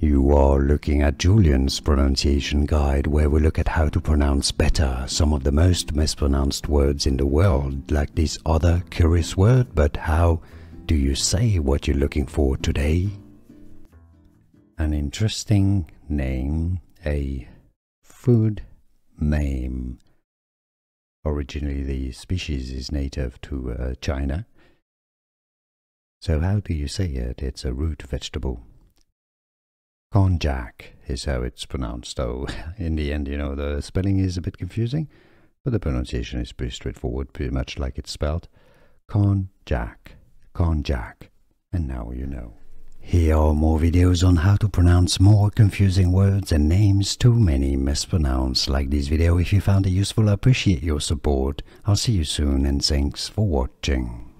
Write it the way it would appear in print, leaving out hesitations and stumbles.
You are looking at Julian's pronunciation guide, where we look at how to pronounce better some of the most mispronounced words in the world, like this other curious word. But how do you say what you're looking for today? An interesting name, a food name. Originally the species is native to China. So how do you say it? It's a root vegetable. Konjac is how it's pronounced, though in the end, the spelling is a bit confusing, but the pronunciation is pretty straightforward, pretty much like it's spelled. Konjac, konjac, and now you know. Here are more videos on how to pronounce more confusing words and names too many mispronounced. Like this video if you found it useful. I appreciate your support. I'll see you soon and thanks for watching.